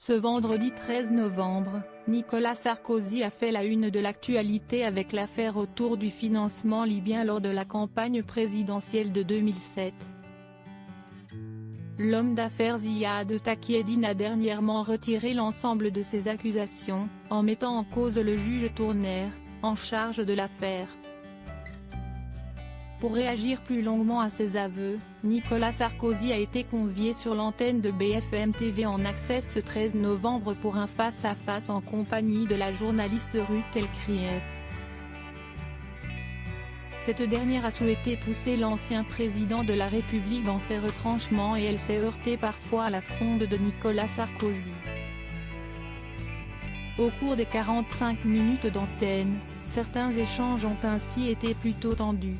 Ce vendredi 13 novembre, Nicolas Sarkozy a fait la une de l'actualité avec l'affaire autour du financement libyen lors de la campagne présidentielle de 2007. L'homme d'affaires Ziad Takieddine a dernièrement retiré l'ensemble de ses accusations, en mettant en cause le juge Tourner, en charge de l'affaire. Pour réagir plus longuement à ses aveux, Nicolas Sarkozy a été convié sur l'antenne de BFM TV en accès ce 13 novembre pour un face-à-face en compagnie de la journaliste Ruth Elkrief. Cette dernière a souhaité pousser l'ancien président de la République dans ses retranchements et elle s'est heurtée parfois à la fronde de Nicolas Sarkozy. Au cours des 45 minutes d'antenne, certains échanges ont ainsi été plutôt tendus.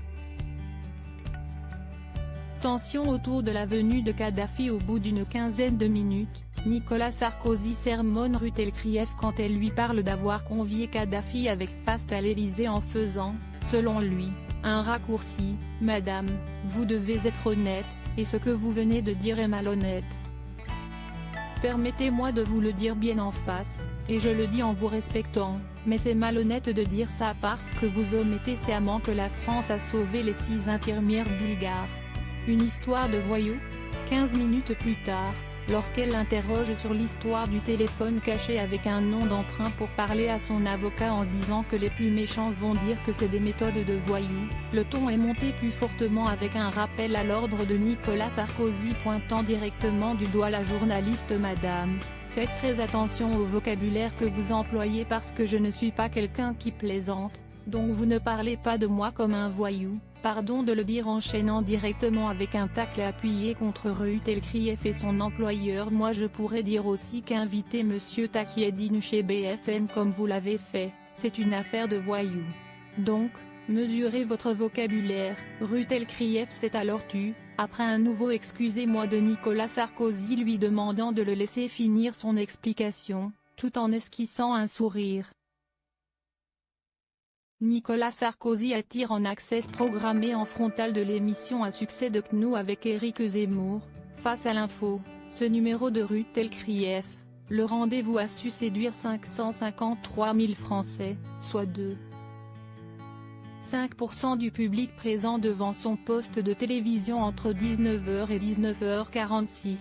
Tension autour de la venue de Kadhafi au bout d'une quinzaine de minutes, Nicolas Sarkozy sermonne Ruth Elkrief quand elle lui parle d'avoir convié Kadhafi avec paste à l'Élysée en faisant, selon lui, un raccourci. « Madame, vous devez être honnête, et ce que vous venez de dire est malhonnête. Permettez-moi de vous le dire bien en face, et je le dis en vous respectant, mais c'est malhonnête de dire ça parce que vous omettez sciemment que la France a sauvé les 6 infirmières bulgares. Une histoire de voyous ?» 15 minutes plus tard, lorsqu'elle l'interroge sur l'histoire du téléphone caché avec un nom d'emprunt pour parler à son avocat en disant que les plus méchants vont dire que c'est des méthodes de voyous, le ton est monté plus fortement avec un rappel à l'ordre de Nicolas Sarkozy pointant directement du doigt la journaliste. « Madame, faites très attention au vocabulaire que vous employez parce que je ne suis pas quelqu'un qui plaisante, donc vous ne parlez pas de moi comme un voyou. Pardon de le dire », enchaînant directement avec un tacle appuyé contre Ruth Elkrief et son employeur. « Moi je pourrais dire aussi qu'inviter Monsieur Takieddine chez BFM comme vous l'avez fait, c'est une affaire de voyous. Donc, mesurez votre vocabulaire. » Ruth Elkrief s'est alors tue, après un nouveau « excusez-moi » de Nicolas Sarkozy lui demandant de le laisser finir son explication, tout en esquissant un sourire. Nicolas Sarkozy attire en access programmé en frontal de l'émission à succès de CNews avec Éric Zemmour, Face à l'info. Ce numéro de Ruth Elkrief, le rendez-vous a su séduire 553 000 Français, soit 2,5% du public présent devant son poste de télévision entre 19h et 19h46.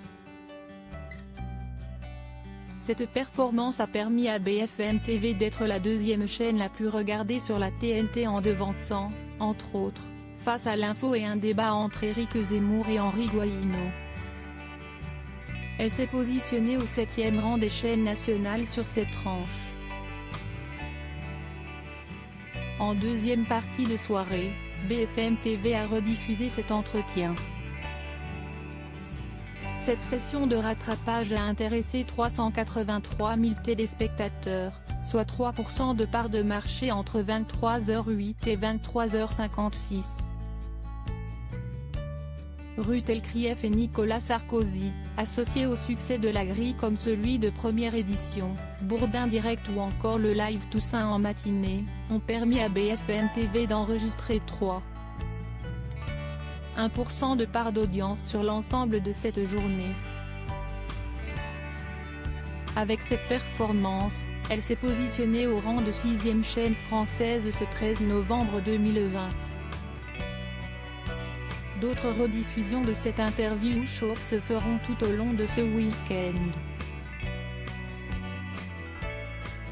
Cette performance a permis à BFM TV d'être la deuxième chaîne la plus regardée sur la TNT en devançant, entre autres, Face à l'info et un débat entre Éric Zemmour et Henri Guaino. Elle s'est positionnée au 7e rang des chaînes nationales sur cette tranche. En deuxième partie de soirée, BFM TV a rediffusé cet entretien. Cette session de rattrapage a intéressé 383 000 téléspectateurs, soit 3% de part de marché entre 23h08 et 23h56. Ruth Elkrief et Nicolas Sarkozy, associés au succès de la grille comme celui de Première Édition, Bourdin Direct ou encore le Live Toussaint en matinée, ont permis à BFM TV d'enregistrer 1% de part d'audience sur l'ensemble de cette journée. Avec cette performance, elle s'est positionnée au rang de 6e chaîne française ce 13 novembre 2020. D'autres rediffusions de cette interview choc se feront tout au long de ce week-end.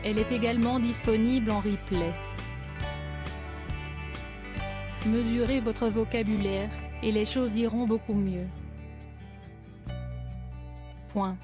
Elle est également disponible en replay. Mesurez votre vocabulaire, et les choses iront beaucoup mieux. Point.